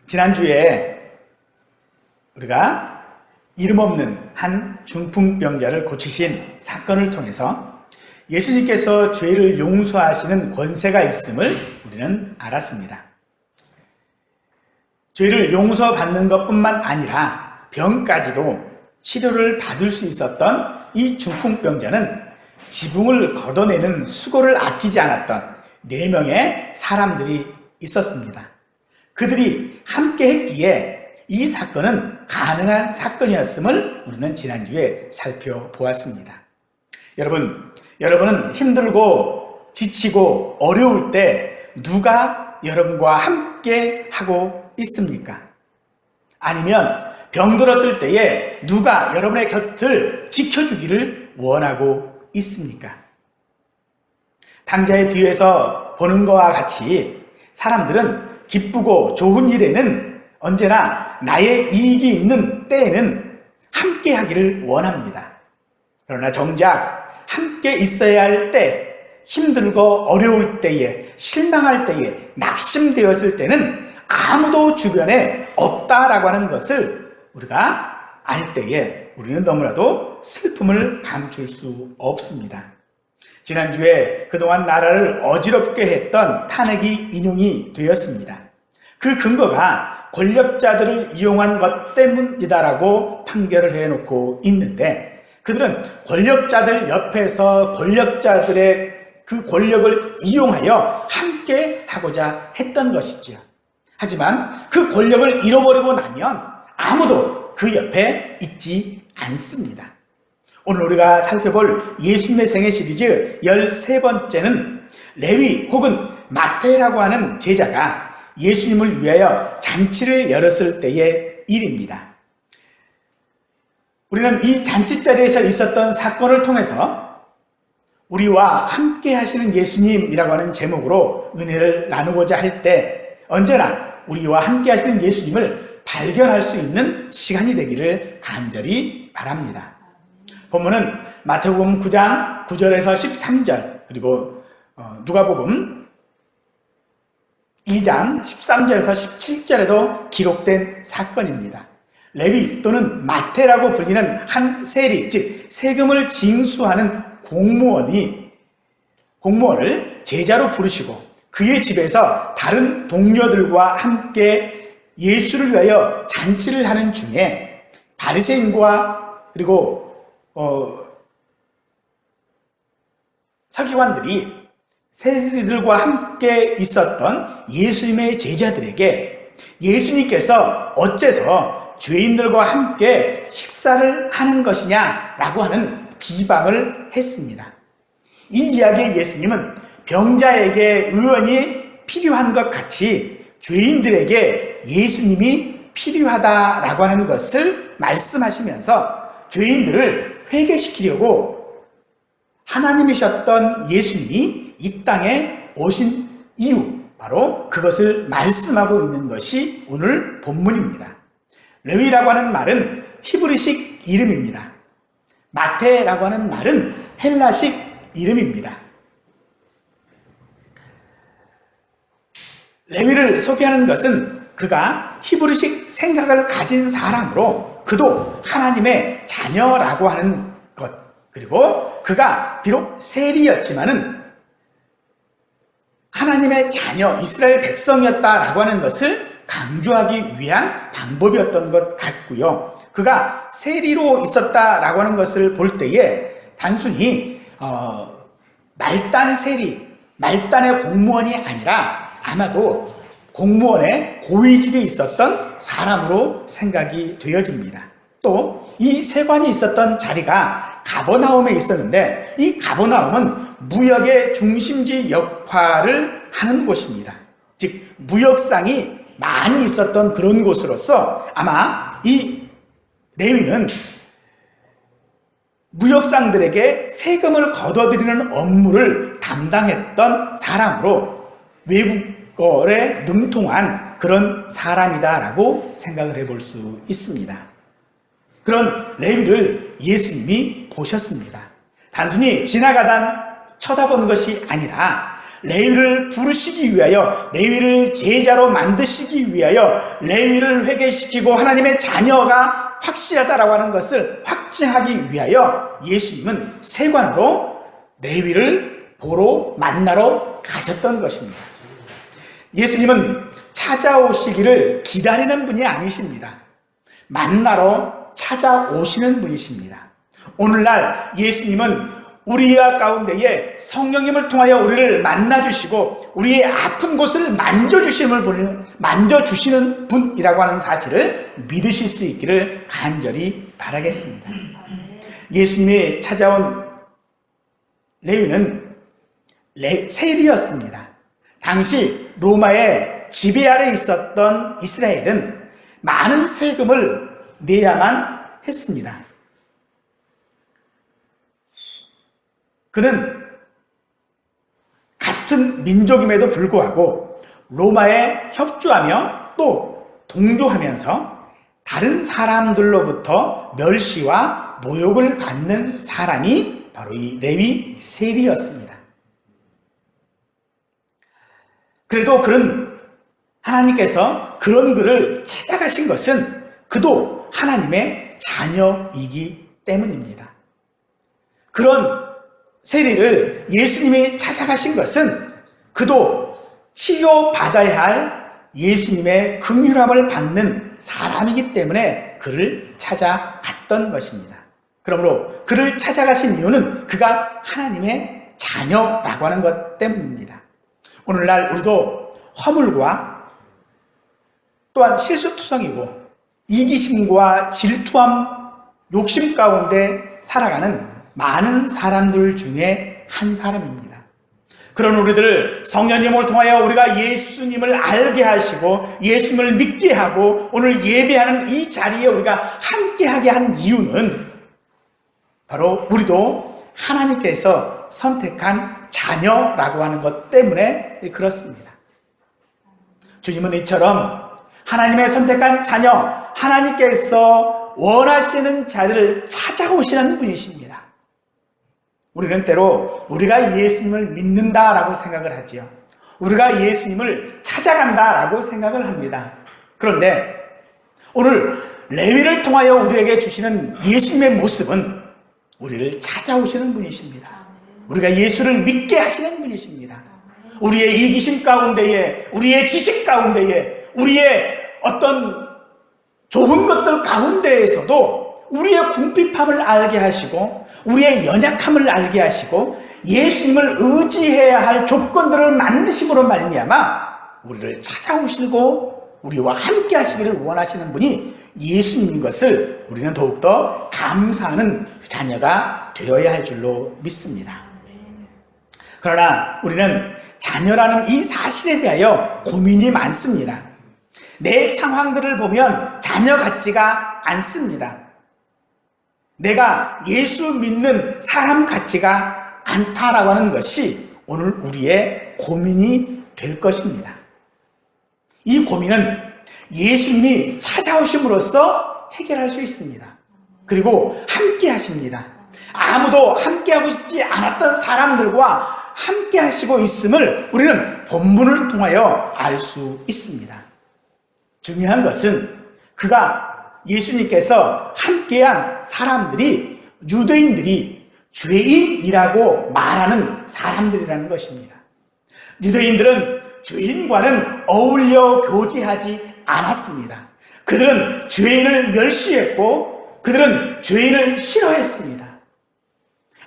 지난주에 우리가 이름 없는 한 중풍병자를 고치신 사건을 통해서 예수님께서 죄를 용서하시는 권세가 있음을 우리는 알았습니다. 죄를 용서받는 것뿐만 아니라 병까지도 치료를 받을 수 있었던 이 중풍병자는 지붕을 걷어내는 수고를 아끼지 않았던 4명의 사람들이 있었습니다. 그들이 함께 했기에 이 사건은 가능한 사건이었음을 우리는 지난주에 살펴보았습니다. 여러분은 힘들고 지치고 어려울 때 누가 여러분과 함께 하고 있습니까? 아니면 병들었을 때에 누가 여러분의 곁을 지켜주기를 원하고 있습니까? 당자의 비유에서 보는 것과 같이 사람들은 기쁘고 좋은 일에는 언제나 나의 이익이 있는 때에는 함께 하기를 원합니다. 그러나 정작 함께 있어야 할 때, 힘들고 어려울 때에, 실망할 때에, 낙심되었을 때는 아무도 주변에 없다라고 하는 것을 우리가 알 때에 우리는 너무나도 슬픔을 감출 수 없습니다. 지난주에 그동안 나라를 어지럽게 했던 탄핵이 인용이 되었습니다. 그 근거가 권력자들을 이용한 것 때문이다라고 판결을 해놓고 있는데, 그들은 권력자들 옆에서 권력자들의 그 권력을 이용하여 함께 하고자 했던 것이지요. 하지만 그 권력을 잃어버리고 나면 아무도 그 옆에 있지 않습니다. 오늘 우리가 살펴볼 예수님의 생애 시리즈 13번째는 레위 혹은 마태라고 하는 제자가 예수님을 위하여 잔치를 열었을 때의 일입니다. 우리는 이 잔치자리에서 있었던 사건을 통해서 우리와 함께 하시는 예수님이라고 하는 제목으로 은혜를 나누고자 할 때 언제나 우리와 함께 하시는 예수님을 발견할 수 있는 시간이 되기를 간절히 바랍니다. 본문은 마태복음 9장 9절에서 13절, 그리고 누가복음 2장 13절에서 17절에도 기록된 사건입니다. 레위 또는 마태라고 불리는 한 세리, 즉 세금을 징수하는 공무원을 제자로 부르시고 그의 집에서 다른 동료들과 함께 예수를 위하여 잔치를 하는 중에 바리새인과 그리고 서기관들이 세리들과 함께 있었던 예수님의 제자들에게 예수님께서 어째서 죄인들과 함께 식사를 하는 것이냐라고 하는 비방을 했습니다. 이 이야기에 예수님은 병자에게 의원이 필요한 것 같이 죄인들에게 예수님이 필요하다라고 하는 것을 말씀하시면서 죄인들을 회개시키려고 하나님이셨던 예수님이 이 땅에 오신 이유, 바로 그것을 말씀하고 있는 것이 오늘 본문입니다. 레위라고 하는 말은 히브리식 이름입니다. 마태라고 하는 말은 헬라식 이름입니다. 레위를 소개하는 것은 그가 히브리식 생각을 가진 사람으로 그도 하나님의 자녀라고 하는 것, 그리고 그가 비록 세리였지만은 하나님의 자녀, 이스라엘 백성이었다라고 하는 것을 강조하기 위한 방법이었던 것 같고요. 그가 세리로 있었다라고 하는 것을 볼 때에 단순히 말단 세리, 말단의 공무원이 아니라 아마도 공무원의 고위직에 있었던 사람으로 생각이 되어집니다. 또 이 세관이 있었던 자리가 가버나움에 있었는데 이 가버나움은 무역의 중심지 역할을 하는 곳입니다. 즉 무역상이 많이 있었던 그런 곳으로서 아마 이 레위는 무역상들에게 세금을 걷어들이는 업무를 담당했던 사람으로 외국어에 능통한 그런 사람이다라고 생각을 해볼 수 있습니다. 그런 레위를 예수님이 보셨습니다. 단순히 지나가다 쳐다보는 것이 아니라 레위를 부르시기 위하여, 레위를 제자로 만드시기 위하여, 레위를 회개시키고 하나님의 자녀가 확실하다라고 하는 것을 확증하기 위하여 예수님은 세관으로 레위를 보러 만나러 가셨던 것입니다. 예수님은 찾아오시기를 기다리는 분이 아니십니다. 만나러 찾아오시는 분이십니다. 오늘날 예수님은 우리와 가운데에 성령님을 통하여 우리를 만나주시고 우리의 아픈 곳을 만져주시는 분이라고 하는 사실을 믿으실 수 있기를 간절히 바라겠습니다. 예수님이 찾아온 레위는 세리였습니다. 당시 로마의 지배 아래 있었던 이스라엘은 많은 세금을 내야만 했습니다. 그는 같은 민족임에도 불구하고 로마에 협조하며 또 동조하면서 다른 사람들로부터 멸시와 모욕을 받는 사람이 바로 이 레위 세리였습니다. 그래도 하나님께서 그런 그를 찾아가신 것은 그도 하나님의 자녀이기 때문입니다. 그런 세리를 예수님이 찾아가신 것은 그도 치료받아야 할 예수님의 긍휼함을 받는 사람이기 때문에 그를 찾아갔던 것입니다. 그러므로 그를 찾아가신 이유는 그가 하나님의 자녀라고 하는 것 때문입니다. 오늘날 우리도 허물과 또한 실수투성이고 이기심과 질투함, 욕심 가운데 살아가는 많은 사람들 중에 한 사람입니다. 그런 우리들을 성령님을 통하여 우리가 예수님을 알게 하시고 예수님을 믿게 하고 오늘 예배하는 이 자리에 우리가 함께하게 한 이유는 바로 우리도 하나님께서 선택한 자녀라고 하는 것 때문에 그렇습니다. 주님은 이처럼 하나님의 선택한 자녀, 하나님께서 원하시는 자들을 찾아오시는 분이십니다. 우리는 때로 우리가 예수님을 믿는다라고 생각을 하지요. 우리가 예수님을 찾아간다라고 생각을 합니다. 그런데 오늘 레위를 통하여 우리에게 주시는 예수님의 모습은 우리를 찾아오시는 분이십니다. 우리가 예수를 믿게 하시는 분이십니다. 우리의 이기심 가운데에, 우리의 지식 가운데에, 우리의 어떤 좁은 것들 가운데에서도 우리의 궁핍함을 알게 하시고 우리의 연약함을 알게 하시고 예수님을 의지해야 할 조건들을 만드심으로 말미암아 우리를 찾아오시고 우리와 함께 하시기를 원하시는 분이 예수님인 것을 우리는 더욱더 감사하는 자녀가 되어야 할 줄로 믿습니다. 그러나 우리는 자녀라는 이 사실에 대하여 고민이 많습니다. 내 상황들을 보면 자녀 같지가 않습니다. 내가 예수 믿는 사람 같지가 않다라고 하는 것이 오늘 우리의 고민이 될 것입니다. 이 고민은 예수님이 찾아오심으로써 해결할 수 있습니다. 그리고 함께 하십니다. 아무도 함께하고 싶지 않았던 사람들과 함께 하시고 있음을 우리는 본문을 통하여 알 수 있습니다. 중요한 것은 예수님께서 함께한 사람들이 유대인들이 죄인이라고 말하는 사람들이라는 것입니다. 유대인들은 죄인과는 어울려 교제하지 않았습니다. 그들은 죄인을 멸시했고 그들은 죄인을 싫어했습니다.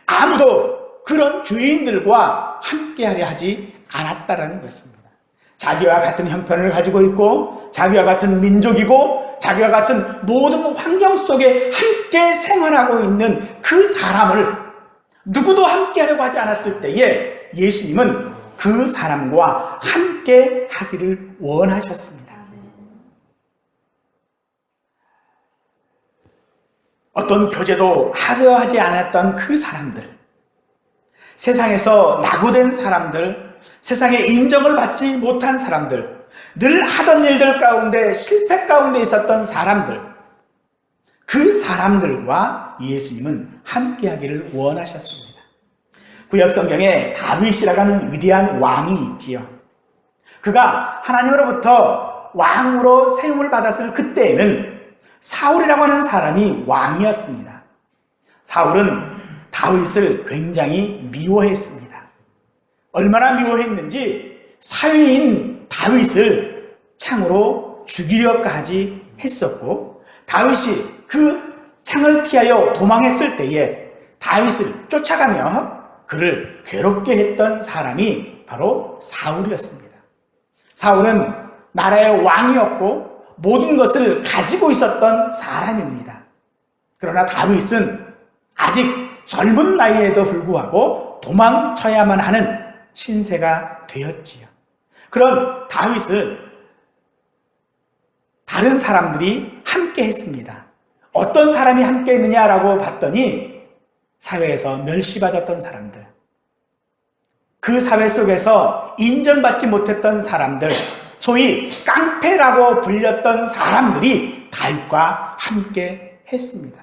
아무도 그런 죄인들과 함께하려 하지 않았다라는 것입니다. 자기와 같은 형편을 가지고 있고 자기와 같은 민족이고 자기와 같은 모든 환경 속에 함께 생활하고 있는 그 사람을 누구도 함께하려고 하지 않았을 때에 예수님은 그 사람과 함께 하기를 원하셨습니다. 어떤 교제도 하려 하지 않았던 그 사람들, 세상에서 낙오된 사람들, 세상에 인정을 받지 못한 사람들, 늘 하던 일들 가운데 실패 가운데 있었던 사람들, 그 사람들과 예수님은 함께하기를 원하셨습니다. 구약 성경에 다윗이라고 하는 위대한 왕이 있지요. 그가 하나님으로부터 왕으로 세움을 받았을 그때에는 사울이라고 하는 사람이 왕이었습니다. 사울은 다윗을 굉장히 미워했습니다. 얼마나 미워했는지 사위인 다윗을 창으로 죽이려까지 했었고, 다윗이 그 창을 피하여 도망했을 때에 다윗을 쫓아가며 그를 괴롭게 했던 사람이 바로 사울이었습니다. 사울은 나라의 왕이었고 모든 것을 가지고 있었던 사람입니다. 그러나 다윗은 아직 젊은 나이에도 불구하고 도망쳐야만 하는 신세가 되었지요. 그런 다윗을 다른 사람들이 함께 했습니다. 어떤 사람이 함께 했느냐라고 봤더니 사회에서 멸시받았던 사람들, 그 사회 속에서 인정받지 못했던 사람들, 소위 깡패라고 불렸던 사람들이 다윗과 함께 했습니다.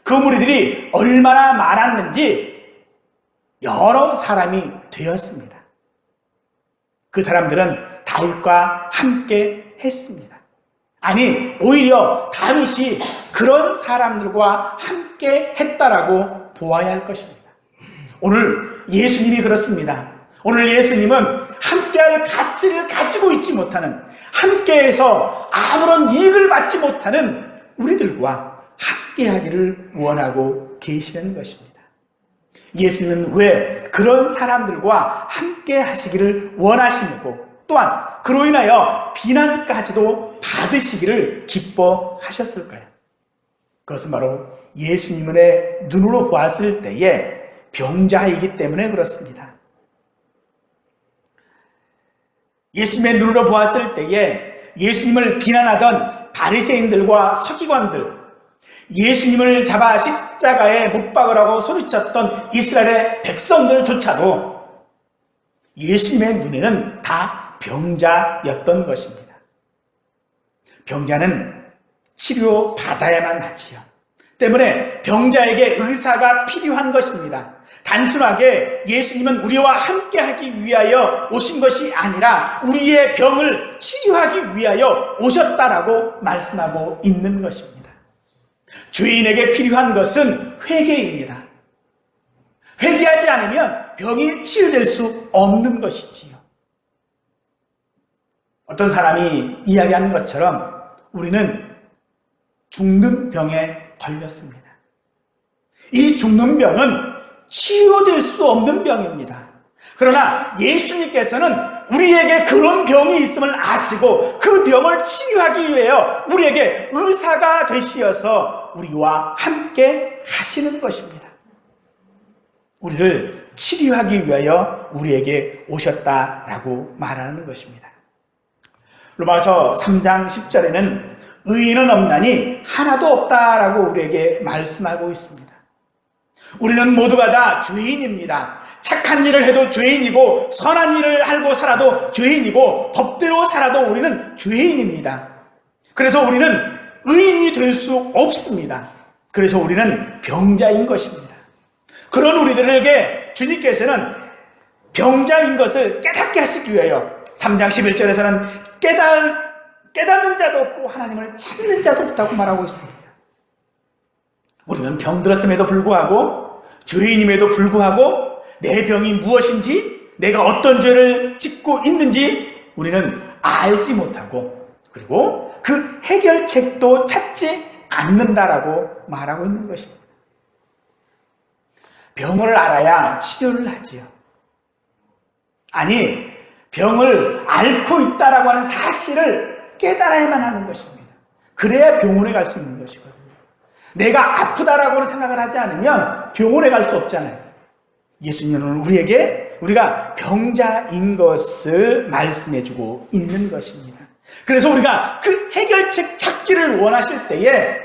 그 무리들이 얼마나 많았는지 여러 사람이 되었습니다. 그 사람들은 다윗과 함께 했습니다. 아니, 오히려 다윗이 그런 사람들과 함께 했다라고 보아야 할 것입니다. 오늘 예수님이 그렇습니다. 오늘 예수님은 함께할 가치를 가지고 있지 못하는, 함께해서 아무런 이익을 받지 못하는 우리들과 함께하기를 원하고 계시는 것입니다. 예수님은 왜 그런 사람들과 함께 하시기를 원하시고, 또한 그로 인하여 비난까지도 받으시기를 기뻐하셨을까요? 그것은 바로 예수님의 눈으로 보았을 때에 병자이기 때문에 그렇습니다. 예수님의 눈으로 보았을 때에 예수님을 비난하던 바리새인들과 서기관들, 예수님을 잡아 십자가에 못 박으라고 소리쳤던 이스라엘의 백성들조차도 예수님의 눈에는 다 병자였던 것입니다. 병자는 치료받아야만 하지요. 때문에 병자에게 의사가 필요한 것입니다. 단순하게 예수님은 우리와 함께하기 위하여 오신 것이 아니라 우리의 병을 치료하기 위하여 오셨다라고 말씀하고 있는 것입니다. 죄인에게 필요한 것은 회개입니다. 회개하지 않으면 병이 치유될 수 없는 것이지요. 어떤 사람이 이야기하는 것처럼 우리는 죽는 병에 걸렸습니다. 이 죽는 병은 치유될 수 없는 병입니다. 그러나 예수님께서는 우리에게 그런 병이 있음을 아시고 그 병을 치유하기 위하여 우리에게 의사가 되시어서 우리와 함께 하시는 것입니다. 우리를 치료하기 위하여 우리에게 오셨다라고 말하는 것입니다. 로마서 3장 10절에는 의인은 없나니 하나도 없다라고 우리에게 말씀하고 있습니다. 우리는 모두가 다 죄인입니다. 착한 일을 해도 죄인이고 선한 일을 하고 살아도 죄인이고 법대로 살아도 우리는 죄인입니다. 그래서 우리는 의인이 될 수 없습니다. 그래서 우리는 병자인 것입니다. 그런 우리들에게 주님께서는 병자인 것을 깨닫게 하시기 위하여 3장 11절에서는 깨닫는 자도 없고 하나님을 찾는 자도 없다고 말하고 있습니다. 우리는 병들었음에도 불구하고 죄인임에도 불구하고 내 병이 무엇인지 내가 어떤 죄를 짓고 있는지 우리는 알지 못하고 그리고 그 해결책도 찾지 않는다라고 말하고 있는 것입니다. 병을 알아야 치료를 하지요. 아니, 병을 앓고 있다라고 하는 사실을 깨달아야만 하는 것입니다. 그래야 병원에 갈 수 있는 것이거든요. 내가 아프다라고 생각을 하지 않으면 병원에 갈 수 없잖아요. 예수님은 우리가 병자인 것을 말씀해주고 있는 것입니다. 그래서 우리가 그 해결책 찾기를 원하실 때에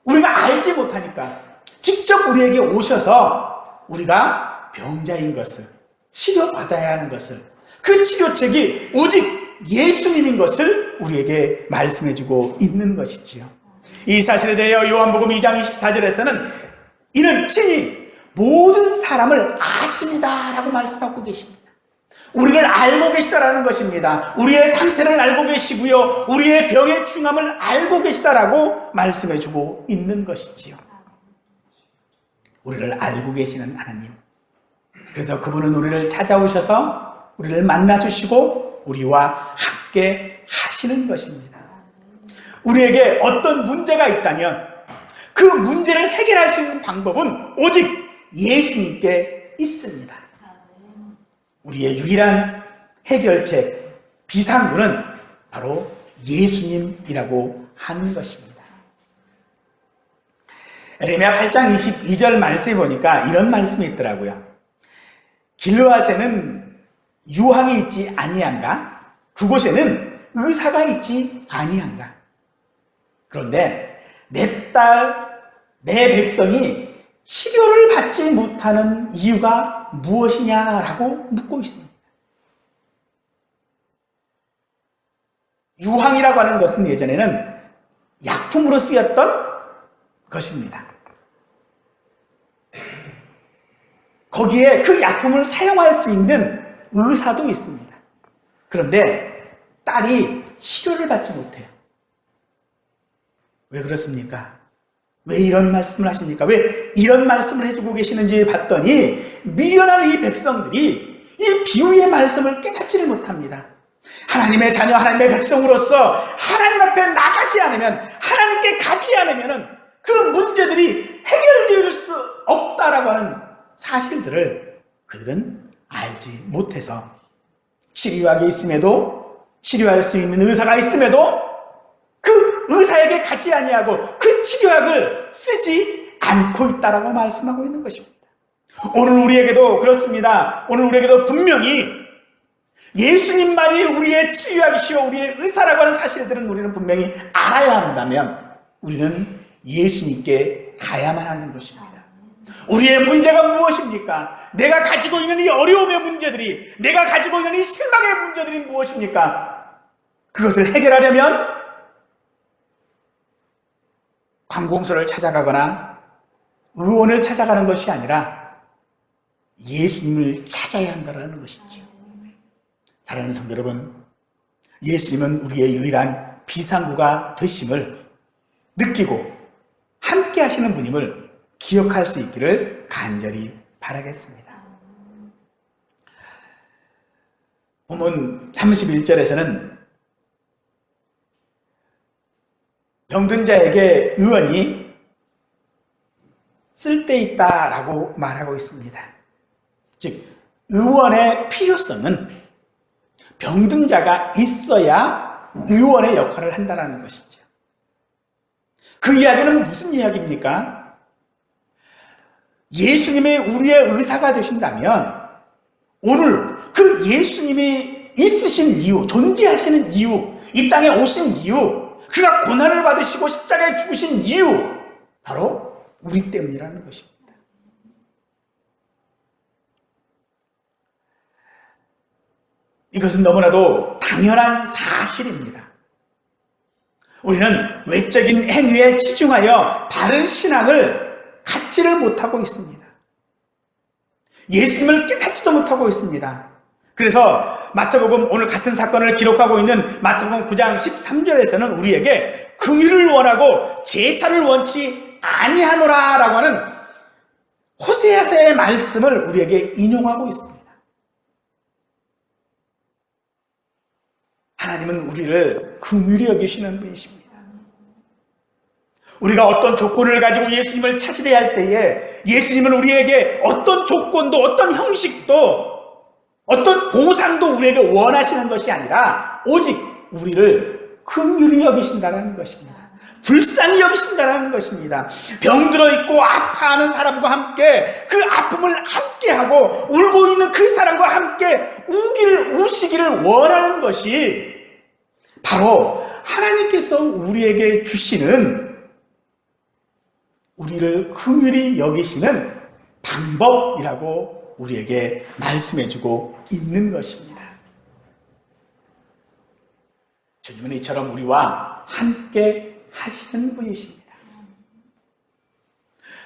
우리가 알지 못하니까 직접 우리에게 오셔서 우리가 병자인 것을 치료받아야 하는 것을 그 치료책이 오직 예수님인 것을 우리에게 말씀해주고 있는 것이지요. 이 사실에 대하여 요한복음 2장 24절에서는 이는 친히 모든 사람을 아십니다 라고 말씀하고 계십니다. 우리를 알고 계시다라는 것입니다. 우리의 상태를 알고 계시고요, 우리의 병의 중함을 알고 계시다라고 말씀해주고 있는 것이지요. 우리를 알고 계시는 하나님, 그래서 그분은 우리를 찾아오셔서 우리를 만나주시고 우리와 함께 하시는 것입니다. 우리에게 어떤 문제가 있다면 그 문제를 해결할 수 있는 방법은 오직 예수님께 있습니다. 우리의 유일한 해결책, 비상구는 바로 예수님이라고 하는 것입니다. 에레미야 8장 22절 말씀에 보니까 이런 말씀이 있더라고요. 길르앗에는 유황이 있지 아니한가? 그곳에는 의사가 있지 아니한가? 그런데 내 백성이 치료를 받지 못하는 이유가 무엇이냐라고 묻고 있습니다. 유황이라고 하는 것은 예전에는 약품으로 쓰였던 것입니다. 거기에 그 약품을 사용할 수 있는 의사도 있습니다. 그런데 딸이 치료를 받지 못해요. 왜 그렇습니까? 왜 이런 말씀을 하십니까? 왜 이런 말씀을 해주고 계시는지 봤더니 미련한 이 백성들이 이 비유의 말씀을 깨닫지를 못합니다. 하나님의 자녀, 하나님의 백성으로서 하나님 앞에 나가지 않으면, 하나님께 가지 않으면 그 문제들이 해결될 수 없다라고 하는 사실들을 그들은 알지 못해서 치료약이 있음에도, 치료할 수 있는 의사가 있음에도 그 의사에게 가지 아니하고 그 치료약을 쓰지 않고 있다라고 말씀하고 있는 것입니다. 오늘 우리에게도 그렇습니다. 오늘 우리에게도 분명히 예수님만이 우리의 치료약이시오, 우리의 의사라고 하는 사실들은 우리는 분명히 알아야 한다면 우리는 예수님께 가야만 하는 것입니다. 우리의 문제가 무엇입니까? 내가 가지고 있는 이 어려움의 문제들이, 내가 가지고 있는 이 실망의 문제들이 무엇입니까? 그것을 해결하려면 관공서를 찾아가거나 의원을 찾아가는 것이 아니라 예수님을 찾아야 한다는 것이죠. 사랑하는 성도 여러분, 예수님은 우리의 유일한 비상구가 되심을 느끼고 함께 하시는 분임을 기억할 수 있기를 간절히 바라겠습니다. 본문 31절에서는 병든 자에게 의원이 쓸데있다라고 말하고 있습니다. 즉, 의원의 필요성은 병든 자가 있어야 의원의 역할을 한다는 것이죠. 그 이야기는 무슨 이야기입니까? 예수님이 우리의 의사가 되신다면 오늘 그 예수님이 있으신 이유, 존재하시는 이유, 이 땅에 오신 이유, 그가 고난을 받으시고 십자가에 죽으신 이유, 바로 우리 때문이라는 것입니다. 이것은 너무나도 당연한 사실입니다. 우리는 외적인 행위에 치중하여 바른 신앙을 갖지를 못하고 있습니다. 예수님을 깨닫지도 못하고 있습니다. 그래서 마태복음, 오늘 같은 사건을 기록하고 있는 마태복음 9장 13절에서는 우리에게 긍휼을 원하고 제사를 원치 아니하노라 라고 하는 호세아서의 말씀을 우리에게 인용하고 있습니다. 하나님은 우리를 긍휼히 여기시는 분이십니다. 우리가 어떤 조건을 가지고 예수님을 찾으려 할 때에 예수님은 우리에게 어떤 조건도, 어떤 형식도, 어떤 보상도 우리에게 원하시는 것이 아니라 오직 우리를 긍휼히 여기신다는 것입니다. 불쌍히 여기신다는 것입니다. 병들어 있고 아파하는 사람과 함께 그 아픔을 함께하고 울고 있는 그 사람과 함께 우시기를 원하는 것이 바로 하나님께서 우리에게 주시는, 우리를 긍휼히 여기시는 방법이라고 우리에게 말씀해주고 있는 것입니다. 주님은 이처럼 우리와 함께 하시는 분이십니다.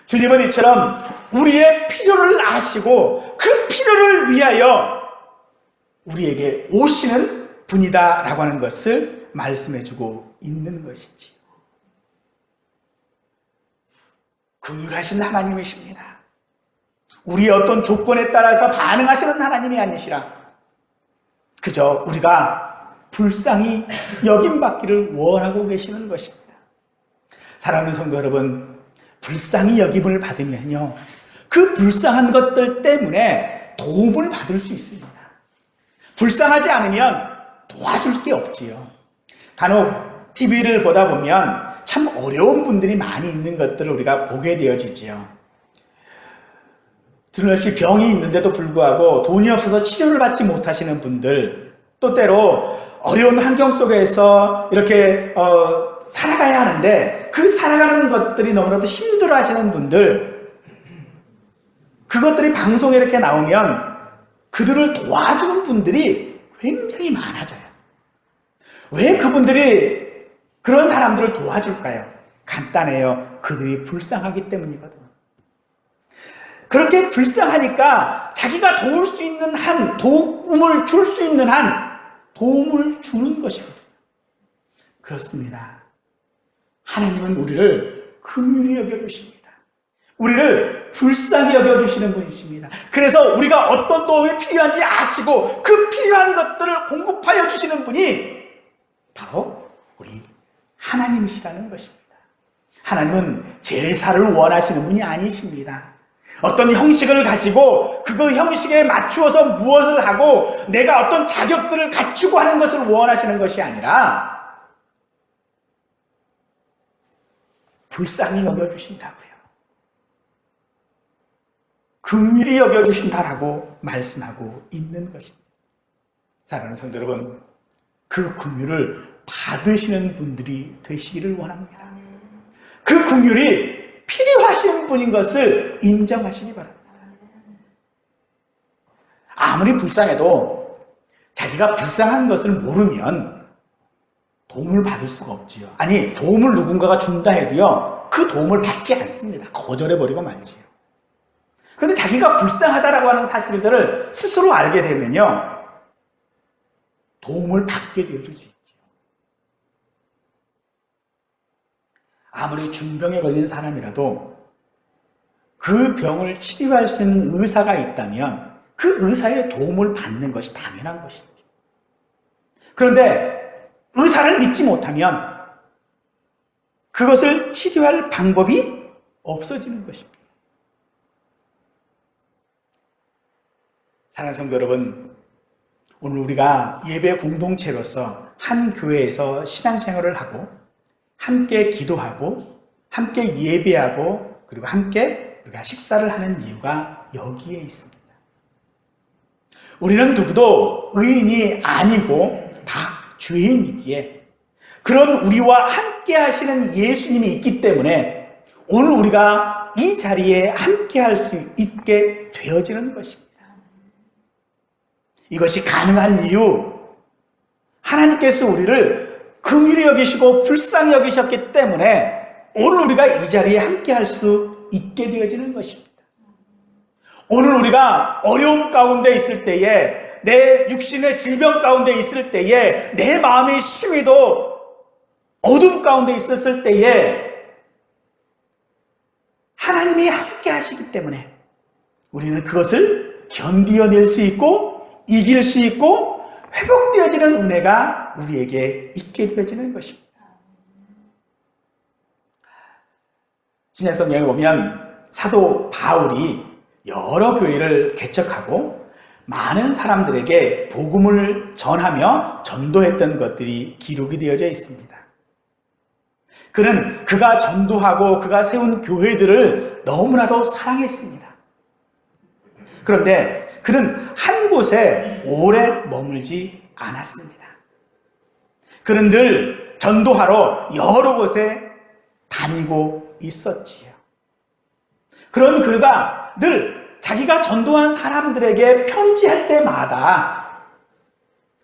주님은 이처럼 우리의 필요를 아시고 그 필요를 위하여 우리에게 오시는 분이다라고 하는 것을 말씀해주고 있는 것이지. 긍휼하신 하나님이십니다. 우리의 어떤 조건에 따라서 반응하시는 하나님이 아니시라 그저 우리가 불쌍히 여김받기를 원하고 계시는 것입니다. 사랑하는 성도 여러분, 불쌍히 여김을 받으면요, 그 불쌍한 것들 때문에 도움을 받을 수 있습니다. 불쌍하지 않으면 도와줄 게 없지요. 간혹 TV를 보다 보면 참 어려운 분들이 많이 있는 것들을 우리가 보게 되어지지요. 드러없이 병이 있는데도 불구하고 돈이 없어서 치료를 받지 못하시는 분들, 또 때로 어려운 환경 속에서 이렇게 살아가야 하는데 그 살아가는 것들이 너무나도 힘들어 하시는 분들, 그것들이 방송에 이렇게 나오면 그들을 도와주는 분들이 굉장히 많아져요. 왜 그분들이 그런 사람들을 도와줄까요? 간단해요. 그들이 불쌍하기 때문이거든요. 그렇게 불쌍하니까 자기가 도울 수 있는 한, 도움을 줄 수 있는 한 도움을 주는 것이거든요. 그렇습니다. 하나님은 우리를 긍휼히 여겨주십니다. 우리를 불쌍히 여겨주시는 분이십니다. 그래서 우리가 어떤 도움이 필요한지 아시고 그 필요한 것들을 공급하여 주시는 분이 바로 우리 하나님이시라는 것입니다. 하나님은 제사를 원하시는 분이 아니십니다. 어떤 형식을 가지고 그 형식에 맞추어서 무엇을 하고 내가 어떤 자격들을 갖추고 하는 것을 원하시는 것이 아니라 불쌍히 여겨주신다고요. 긍휼히 여겨주신다라고 말씀하고 있는 것입니다. 사랑하는 성도 여러분, 그 긍휼을 받으시는 분들이 되시기를 원합니다. 그 긍휼이 필요하신 분인 것을 인정하시기 바랍니다. 아무리 불쌍해도 자기가 불쌍한 것을 모르면 도움을 받을 수가 없지요. 아니, 도움을 누군가가 준다 해도요, 그 도움을 받지 않습니다. 거절해버리고 말지요. 그런데 자기가 불쌍하다라고 하는 사실들을 스스로 알게 되면요, 도움을 받게 되어질 수 있죠. 아무리 중병에 걸린 사람이라도 그 병을 치료할 수 있는 의사가 있다면 그 의사의 도움을 받는 것이 당연한 것이죠. 그런데 의사를 믿지 못하면 그것을 치료할 방법이 없어지는 것입니다. 사랑하는 성도 여러분, 오늘 우리가 예배 공동체로서 한 교회에서 신앙생활을 하고 함께 기도하고 함께 예배하고 그리고 함께 우리가 식사를 하는 이유가 여기에 있습니다. 우리는 누구도 의인이 아니고 다 죄인이기에 그런 우리와 함께 하시는 예수님이 있기 때문에 오늘 우리가 이 자리에 함께 할 수 있게 되어지는 것입니다. 이것이 가능한 이유, 하나님께서 우리를 긍휼히 여기시고 불쌍히 여기셨기 때문에 오늘 우리가 이 자리에 함께 할 수 있게 되어지는 것입니다. 오늘 우리가 어려움 가운데 있을 때에, 내 육신의 질병 가운데 있을 때에, 내 마음의 심위도 어둠 가운데 있었을 때에 하나님이 함께 하시기 때문에 우리는 그것을 견디어낼 수 있고 이길 수 있고 회복되어지는 은혜가 우리에게 있게 되어지는 것입니다. 신약 성경에 보면 사도 바울이 여러 교회를 개척하고 많은 사람들에게 복음을 전하며 전도했던 것들이 기록이 되어져 있습니다. 그는 그가 전도하고 그가 세운 교회들을 너무나도 사랑했습니다. 그런데 그는 한 곳에 오래 머물지 않았습니다. 그는 늘 전도하러 여러 곳에 다니고 있었지요. 그런 그가 늘 자기가 전도한 사람들에게 편지할 때마다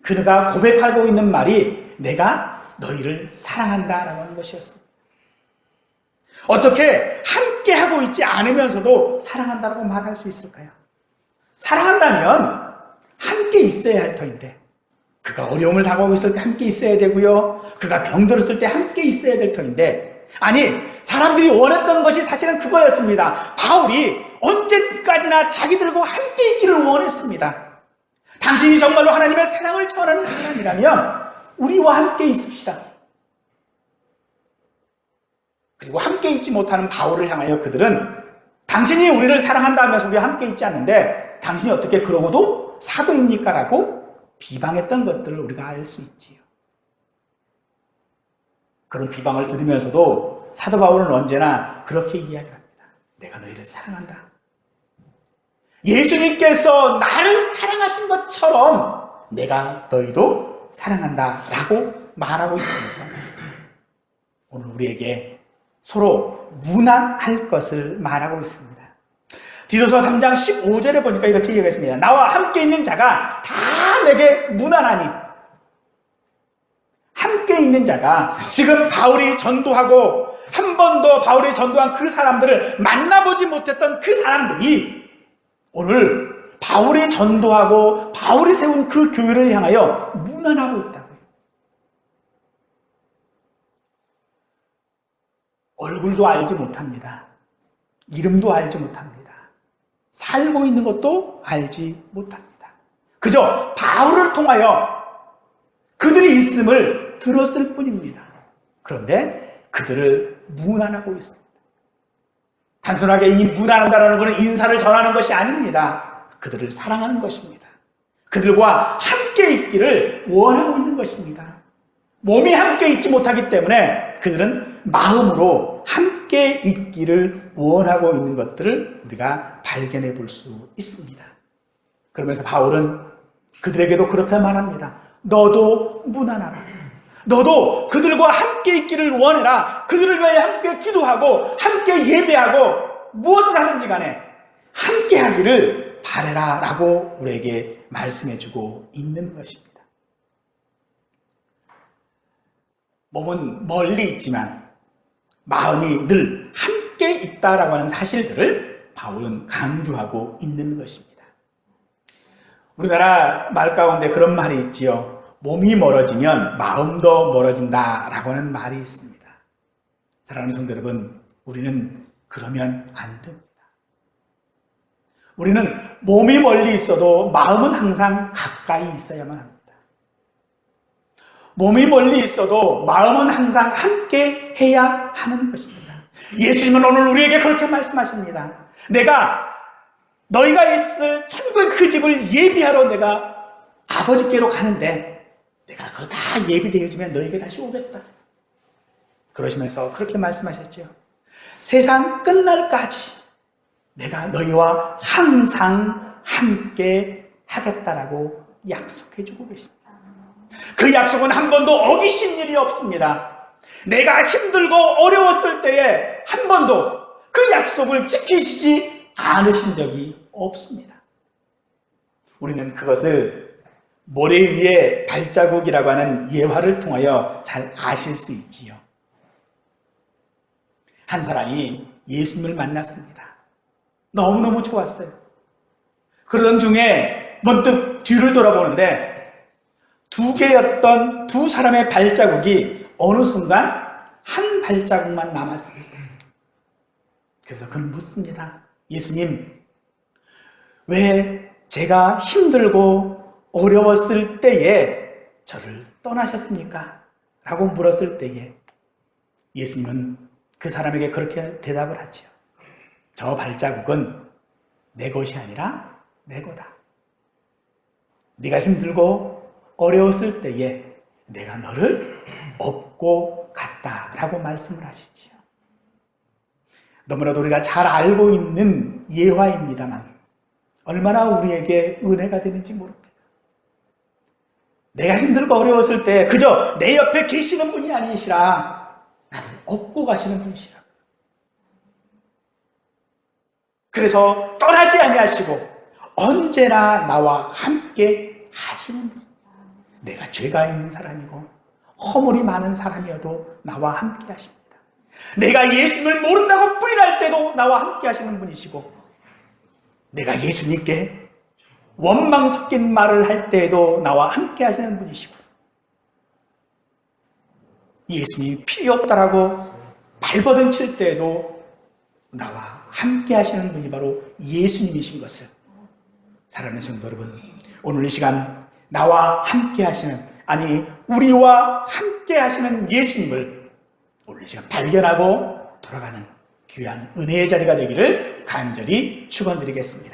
그가 고백하고 있는 말이 내가 너희를 사랑한다라고 하는 것이었습니다. 어떻게 함께하고 있지 않으면서도 사랑한다고 말할 수 있을까요? 사랑한다면 함께 있어야 할 터인데, 그가 어려움을 당하고 있을 때 함께 있어야 되고요, 그가 병들었을 때 함께 있어야 될 터인데, 아니, 사람들이 원했던 것이 사실은 그거였습니다. 바울이 언제까지나 자기들과 함께 있기를 원했습니다. 당신이 정말로 하나님의 사랑을 전하는 사람이라면 우리와 함께 있읍시다. 그리고 함께 있지 못하는 바울을 향하여 그들은 당신이 우리를 사랑한다면서 우리와 함께 있지 않는데 당신이 어떻게 그러고도 사도입니까? 라고 비방했던 것들을 우리가 알 수 있지요. 그런 비방을 들으면서도 사도 바울은 언제나 그렇게 이야기합니다. 내가 너희를 사랑한다. 예수님께서 나를 사랑하신 것처럼 내가 너희도 사랑한다 라고 말하고 있으면서 오늘 우리에게 서로 무난할 것을 말하고 있습니다. 디도서 3장 15절에 보니까 이렇게 얘기했습니다. 나와 함께 있는 자가 다 내게 무난하니. 함께 있는 자가 지금 바울이 전도하고 한 번도 바울이 전도한 그 사람들을 만나보지 못했던 그 사람들이 오늘 바울이 전도하고 바울이 세운 그 교회를 향하여 무난하고 있다고요. 얼굴도 알지 못합니다. 이름도 알지 못합니다. 살고 있는 것도 알지 못합니다. 그저 바울을 통하여 그들이 있음을 들었을 뿐입니다. 그런데 그들을 무난하고 있습니다. 단순하게 이 무난하다라는 것은 인사를 전하는 것이 아닙니다. 그들을 사랑하는 것입니다. 그들과 함께 있기를 원하고 있는 것입니다. 몸이 함께 있지 못하기 때문에 그들은 마음으로 함께 있기를 원하고 있는 것들을 우리가 발견해 볼 수 있습니다. 그러면서 바울은 그들에게도 그렇게 말합니다. 너도 무난하라. 너도 그들과 함께 있기를 원해라. 그들을 위해 함께 기도하고 함께 예배하고 무엇을 하든지 간에 함께 하기를 바라라 라고 우리에게 말씀해 주고 있는 것입니다. 몸은 멀리 있지만 마음이 늘 함께 있다라고 하는 사실들을 바울은 강조하고 있는 것입니다. 우리나라 말 가운데 그런 말이 있지요. 몸이 멀어지면 마음도 멀어진다라고 하는 말이 있습니다. 사랑하는 성도 여러분, 우리는 그러면 안 됩니다. 우리는 몸이 멀리 있어도 마음은 항상 가까이 있어야만 합니다. 몸이 멀리 있어도 마음은 항상 함께 해야 하는 것입니다. 예수님은 오늘 우리에게 그렇게 말씀하십니다. 내가 너희가 있을 천국의 그 집을 예비하러 내가 아버지께로 가는데 내가 그거 다 예비되어 주면 너희에게 다시 오겠다. 그러시면서 그렇게 말씀하셨죠. 세상 끝날까지 내가 너희와 항상 함께 하겠다라고 약속해 주고 계십니다. 그 약속은 한 번도 어기신 일이 없습니다. 내가 힘들고 어려웠을 때에 한 번도 그 약속을 지키시지 않으신 적이 없습니다. 우리는 그것을 모래 위에 발자국이라고 하는 예화를 통하여 잘 아실 수 있지요. 한 사람이 예수님을 만났습니다. 너무너무 좋았어요. 그러던 중에 문득 뒤를 돌아보는데 두 개였던 두 사람의 발자국이 어느 순간 한 발자국만 남았습니다. 그래서 그는 묻습니다. 예수님, 왜 제가 힘들고 어려웠을 때에 저를 떠나셨습니까? 라고 물었을 때에 예수님은 그 사람에게 그렇게 대답을 하죠. 저 발자국은 내 것이 아니라 내 거다. 네가 힘들고 어려웠을 때에 내가 너를 업고 갔다라고 말씀을 하시지요. 너무나도 우리가 잘 알고 있는 예화입니다만 얼마나 우리에게 은혜가 되는지 모릅니다. 내가 힘들고 어려웠을 때 그저 내 옆에 계시는 분이 아니시라 나를 업고 가시는 분이시라. 그래서 떠나지 아니하시고 언제나 나와 함께 하시는 분. 내가 죄가 있는 사람이고 허물이 많은 사람이어도 나와 함께 하십니다. 내가 예수님을 모른다고 부인할 때도 나와 함께 하시는 분이시고, 내가 예수님께 원망 섞인 말을 할 때에도 나와 함께 하시는 분이시고, 예수님이 필요 없다라고 발버둥 칠 때에도 나와 함께 하시는 분이 바로 예수님이신 것을, 사랑하는 성도 여러분, 오늘 이 시간 나와 함께 하시는, 아니 우리와 함께 하시는 예수님을 오늘 이 시간 발견하고 돌아가는 귀한 은혜의 자리가 되기를 간절히 축원드리겠습니다.